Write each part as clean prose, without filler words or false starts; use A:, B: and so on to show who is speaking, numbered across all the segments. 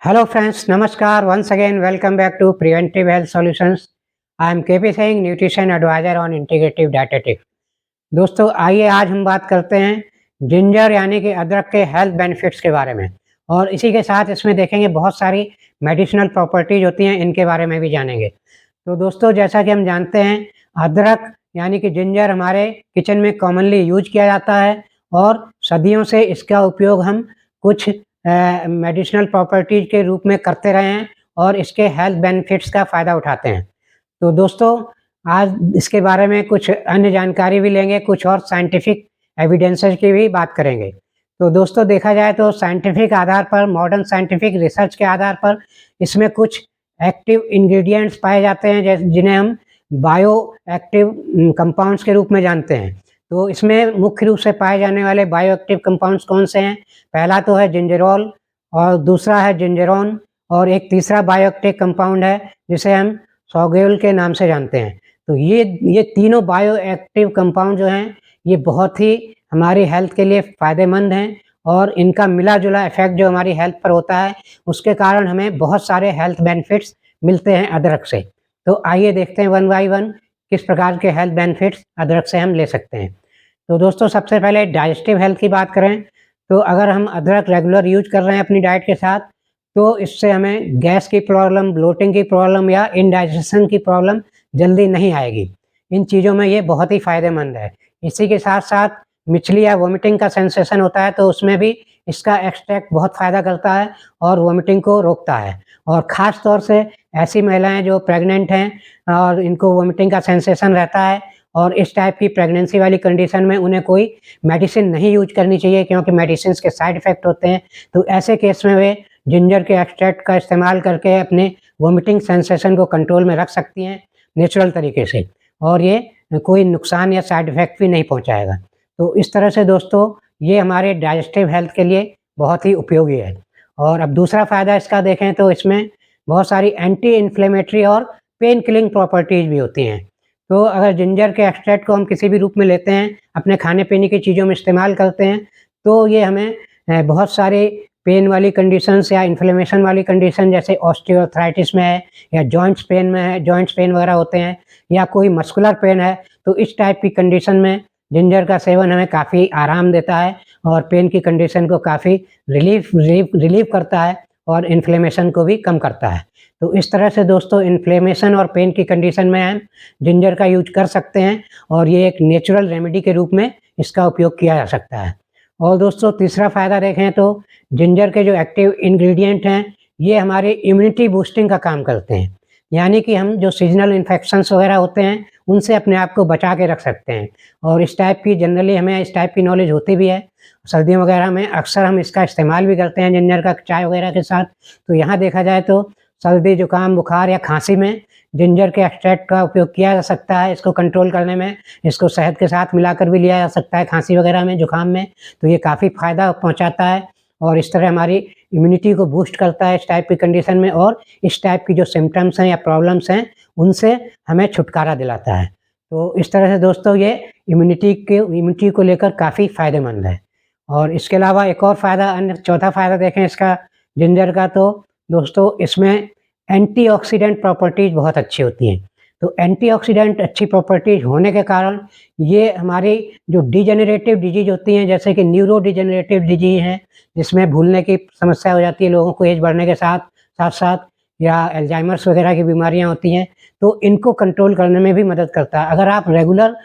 A: Hello friends, Namaskar. Once again, welcome back to Preventive Health Solutions. I am KP Singh, Nutrition Advisor on Integrative Dietetics. दोस्तों आइए आज हम बात करते हैं जिंजर यानी कि अदरक के हेल्थ बेनिफिट्स के बारे में और इसी के साथ इसमें देखेंगे बहुत सारी मेडिसिनल प्रॉपर्टीज होती हैं, इनके बारे में भी जानेंगे। तो दोस्तों जैसा कि हम जानते हैं अदरक यानी कि जिंजर हमारे किचन में कॉमनली यूज किया जाता है और सदियों से इसका उपयोग हम कुछ मेडिसिनल प्रॉपर्टीज के रूप में करते रहे हैं और इसके हेल्थ बेनिफिट्स का फ़ायदा उठाते हैं। तो दोस्तों आज इसके बारे में कुछ अन्य जानकारी भी लेंगे, कुछ और साइंटिफिक एविडेंसेस की भी बात करेंगे। तो दोस्तों देखा जाए तो साइंटिफिक आधार पर, मॉडर्न साइंटिफिक रिसर्च के आधार पर इसमें कुछ एक्टिव इंग्रेडिएंट्स पाए जाते हैं जिन्हें हम बायो एक्टिव कंपाउंड्स के रूप में जानते हैं। तो इसमें मुख्य रूप से पाए जाने वाले बायो एक्टिव कंपाउंड्स कौन से हैं? पहला तो है जिंजरोल और दूसरा है जिंजरोन और एक तीसरा बायो एक्टिव कंपाउंड है जिसे हम सॉगेल के नाम से जानते हैं। तो ये तीनों बायो एक्टिव कंपाउंड जो हैं ये बहुत ही हमारी हेल्थ के लिए फ़ायदेमंद हैं और इनका मिला-जुला इफ़ेक्ट जो हमारी हेल्थ पर होता है उसके कारण हमें बहुत सारे हेल्थ बेनिफिट्स मिलते हैं अदरक से। तो आइए देखते हैं वन बाय वन किस प्रकार के हेल्थ बेनिफिट्स अदरक से हम ले सकते हैं। तो दोस्तों सबसे पहले डाइजेस्टिव हेल्थ की बात करें तो अगर हम अदरक रेगुलर यूज कर रहे हैं अपनी डाइट के साथ तो इससे हमें गैस की प्रॉब्लम, ब्लोटिंग की प्रॉब्लम या इंडाइजेशन की प्रॉब्लम जल्दी नहीं आएगी। इन चीज़ों में ये बहुत ही फ़ायदेमंद है। इसी के साथ-साथ मिचली या वोमिटिंग का सेंसेशन होता है तो उसमें भी इसका एक्सट्रैक्ट बहुत फ़ायदा करता है और वोमिटिंग को रोकता है। और ख़ास तौर से ऐसी महिलाएँ जो प्रेग्नेंट हैं और इनको वोमिटिंग का सेंसेशन रहता है और इस टाइप की प्रेगनेंसी वाली कंडीशन में उन्हें कोई मेडिसिन नहीं यूज करनी चाहिए क्योंकि मेडिसिन्स के साइड इफ़ेक्ट होते हैं। तो ऐसे केस में वे जिंजर के एक्सट्रैक्ट का इस्तेमाल करके अपने वोमिटिंग सेंसेशन को कंट्रोल में रख सकती हैं नेचुरल तरीके से और ये कोई नुकसान या साइड इफ़ेक्ट भी नहीं पहुंचाएगा। तो इस तरह से दोस्तों ये हमारे डाइजेस्टिव हेल्थ के लिए बहुत ही उपयोगी है। और अब दूसरा फ़ायदा इसका देखें तो इसमें बहुत सारी एंटी इन्फ्लेमेटरी और पेन किलिंग प्रॉपर्टीज़ भी होती हैं। तो अगर जिंजर के एक्सट्रैक्ट को हम किसी भी रूप में लेते हैं, अपने खाने-पीने की चीज़ों में इस्तेमाल करते हैं, तो ये हमें बहुत सारे पेन वाली कंडीशंस या इन्फ्लेमेशन वाली कंडीशन जैसे ऑस्टियोआर्थराइटिस में है या जॉइंट्स पेन में है, जॉइंट्स पेन वगैरह होते हैं या कोई मस्कुलर पेन है, तो इस टाइप की कंडीशन में जिंजर का सेवन हमें काफ़ी आराम देता है और पेन की कंडीशन को काफ़ी रिलीफ़ करता है और इन्फ्लेमेशन को भी कम करता है। तो इस तरह से दोस्तों इन्फ्लेमेशन और पेन की कंडीशन में हम जिंजर का यूज कर सकते हैं और ये एक नेचुरल रेमेडी के रूप में इसका उपयोग किया जा सकता है। और दोस्तों तीसरा फ़ायदा देखें तो जिंजर के जो एक्टिव इंग्रेडिएंट हैं ये हमारे इम्यूनिटी बूस्टिंग का काम करते हैं। यानी कि हम जो सीजनल इन्फेक्शंस वगैरह होते हैं उनसे अपने आप को बचा के रख सकते हैं और इस टाइप की जनरली हमें इस टाइप की नॉलेज होती भी है। सर्दियों वगैरह में अक्सर हम इसका इस्तेमाल भी करते हैं जिंजर का चाय वगैरह के साथ। तो यहाँ देखा जाए तो सर्दी, जुकाम, बुखार या खांसी में जिंजर के एक्सट्रैक्ट का उपयोग किया जा सकता है इसको कंट्रोल करने में। इसको शहद के साथ मिलाकर भी लिया जा सकता है खांसी वगैरह में, जुकाम में। तो ये काफ़ी फ़ायदा पहुँचाता है और इस तरह हमारी इम्यूनिटी को बूस्ट करता है इस टाइप की कंडीशन में और इस टाइप की जो सिम्पटम्स हैं या प्रॉब्लम्स हैं उनसे हमें छुटकारा दिलाता है। तो इस तरह से दोस्तों ये इम्यूनिटी को लेकर काफ़ी फ़ायदेमंद है। और इसके अलावा एक और फ़ायदा, अन्य चौथा फ़ायदा देखें इसका जिंजर का तो दोस्तों इसमें एंटीऑक्सीडेंट प्रॉपर्टीज़ बहुत अच्छी होती हैं। तो एंटीऑक्सीडेंट अच्छी प्रॉपर्टीज़ होने के कारण ये हमारी जो डिजेनरेटिव डिजीज़ होती हैं जैसे कि न्यूरो डिजेनरेटिव डिजीज़ हैं जिसमें भूलने की समस्या हो जाती है लोगों को एज बढ़ने के साथ-साथ या अल्जाइमर्स वगैरह की बीमारियाँ होती हैं, तो इनको कंट्रोल करने में भी मदद करता है। अगर आप रेगुलर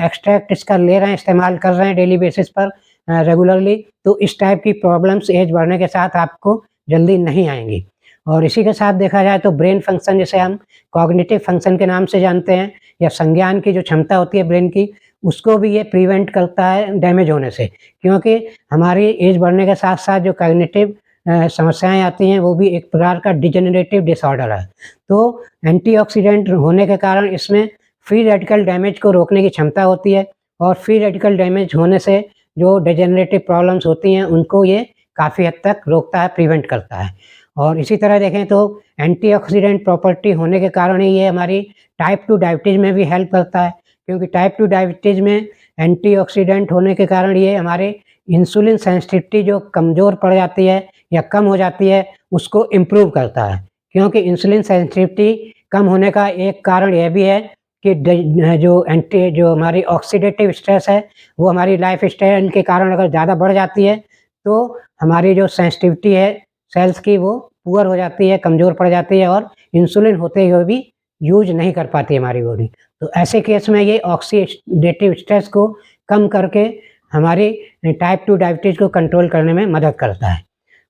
A: एक्सट्रैक्ट इसका ले रहे हैं, इस्तेमाल कर रहे हैं डेली बेसिस पर रेगुलरली, तो इस टाइप की प्रॉब्लम्स एज बढ़ने के साथ आपको जल्दी नहीं आएँगी। और इसी के साथ देखा जाए तो ब्रेन फंक्शन जिसे हम कॉग्निटिव फंक्शन के नाम से जानते हैं या संज्ञान की जो क्षमता होती है ब्रेन की, उसको भी ये प्रिवेंट करता है डैमेज होने से। क्योंकि हमारी एज बढ़ने के साथ-साथ जो कॉग्निटिव समस्याएँ आती हैं वो भी एक प्रकार का डिजेनरेटिव डिसऑर्डर है। तो एंटीऑक्सीडेंट होने के कारण इसमें फ्री रेडिकल डैमेज को रोकने की क्षमता होती है और फ्री रेडिकल डैमेज होने से जो डिजेनरेटिव प्रॉब्लम्स होती हैं उनको ये काफ़ी हद तक रोकता है, प्रिवेंट करता है। और इसी तरह देखें तो एंटीऑक्सीडेंट प्रॉपर्टी होने के कारण ही ये हमारी टाइप 2 डायबिटीज़ में भी हेल्प करता है क्योंकि टाइप 2 डायबिटीज़ में एंटीऑक्सीडेंट होने के कारण ये हमारे इंसुलिन सेंसिटिविटी जो कमज़ोर पड़ जाती है या कम हो जाती है उसको इम्प्रूव करता है, क्योंकि इंसुलिन सेंसिटिविटी कम होने का एक कारण यह भी है कि जो हमारी ऑक्सीडेटिव स्ट्रेस है, वो हमारी लाइफ़स्टाइल के कारण अगर ज़्यादा बढ़ जाती है, तो हमारी जो सेंसिटिविटी है सेल्स की, वो पुअर हो जाती है, कमज़ोर पड़ जाती है और इंसुलिन होते हुए भी यूज़ नहीं कर पाती हमारी बॉडी। तो ऐसे केस में ये ऑक्सीडेटिव स्ट्रेस को कम करके हमारी टाइप 2 डायबिटीज़ को कंट्रोल करने में मदद करता है।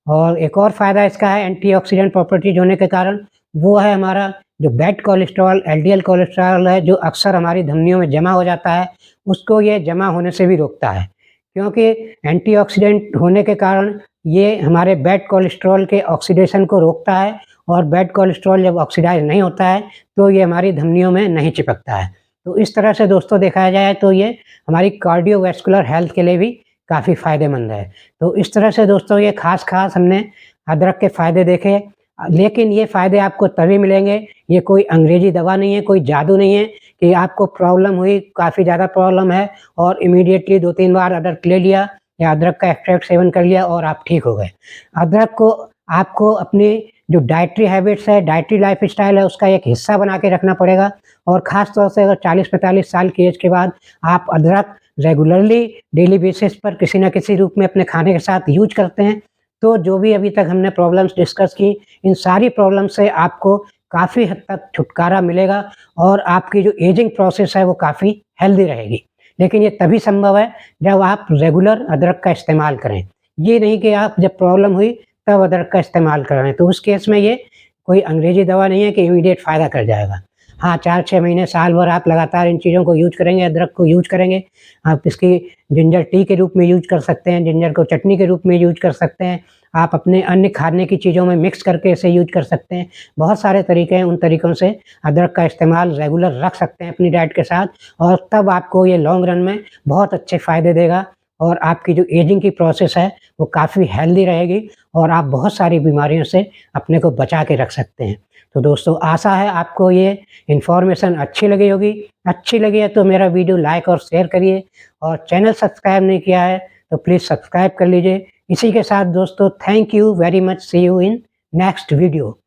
A: और एक और फ़ायदा इसका है एंटीऑक्सीडेंट प्रॉपर्टीज़ होने के कारण, वो है हमारा जो बैड कोलेस्ट्रॉल, एलडीएल कोलेस्ट्रॉल है, जो अक्सर हमारी धमनियों में जमा हो जाता है, उसको ये जमा होने से भी रोकता है। क्योंकि एंटीऑक्सीडेंट होने के कारण ये हमारे बैड कोलेस्ट्रॉल के ऑक्सीडेशन को रोकता है, और बैड कोलेस्ट्रॉल जब ऑक्सीडाइज़ नहीं होता है, तो ये हमारी धमनियों में नहीं चिपकता है। तो इस तरह से दोस्तों देखा जाए तो ये हमारी कार्डियोवैस्कुलर हेल्थ के लिए भी काफ़ी फ़ायदेमंद है। तो इस तरह से दोस्तों ये ख़ास हमने अदरक के फ़ायदे देखे, लेकिन ये फ़ायदे आपको तभी मिलेंगे, ये कोई अंग्रेज़ी दवा नहीं है, कोई जादू नहीं है कि आपको प्रॉब्लम हुई, काफ़ी ज़्यादा प्रॉब्लम है और इमीडिएटली 2-3 बार अदरक ले लिया या अदरक का एक्सट्रैक्ट सेवन कर लिया और आप ठीक हो गए। अदरक को आपको अपनी जो डाइटरी हैबिट्स है, डाइटरी लाइफ़स्टाइल है, उसका एक हिस्सा बना के रखना पड़ेगा, और ख़ास तौर से अगर 40-45 साल की एज के बाद आप अदरक रेगुलरली डेली बेसिस पर किसी न किसी रूप में अपने खाने के साथ यूज़ करते हैं, तो जो भी अभी तक हमने प्रॉब्लम्स डिस्कस की, इन सारी प्रॉब्लम से आपको काफ़ी हद तक छुटकारा मिलेगा और आपकी जो एजिंग प्रोसेस है वो काफ़ी हेल्दी रहेगी। लेकिन ये तभी संभव है जब आप रेगुलर अदरक का इस्तेमाल करें। ये नहीं कि आप जब प्रॉब्लम हुई तब अदरक का इस्तेमाल कर रहे हैं, तो उस केस में ये कोई अंग्रेज़ी दवा नहीं है कि इमीडिएट फ़ायदा कर जाएगा। हाँ, 4-6 महीने, साल भर आप लगातार इन चीज़ों को यूज़ करेंगे, अदरक को यूज़ करेंगे, आप इसकी जिंजर टी के रूप में यूज़ कर सकते हैं, जिंजर को चटनी के रूप में यूज़ कर सकते हैं, आप अपने अन्य खाने की चीज़ों में मिक्स करके इसे यूज़ कर सकते हैं। बहुत सारे तरीके हैं, उन तरीकों से अदरक का इस्तेमाल रेगुलर रख सकते हैं अपनी डाइट के साथ, और तब आपको ये लॉन्ग रन में बहुत अच्छे फ़ायदे देगा और आपकी जो एजिंग की प्रोसेस है वो काफ़ी हेल्दी रहेगी और आप बहुत सारी बीमारियों से अपने को बचा के रख सकते हैं। तो दोस्तों, आशा है आपको ये इन्फॉर्मेशन अच्छी लगी होगी। अच्छी लगी है तो मेरा वीडियो लाइक और शेयर करिए, और चैनल सब्सक्राइब नहीं किया है तो प्लीज़ सब्सक्राइब कर लीजिए। इसी के साथ दोस्तों, thank you very much, see you in next video.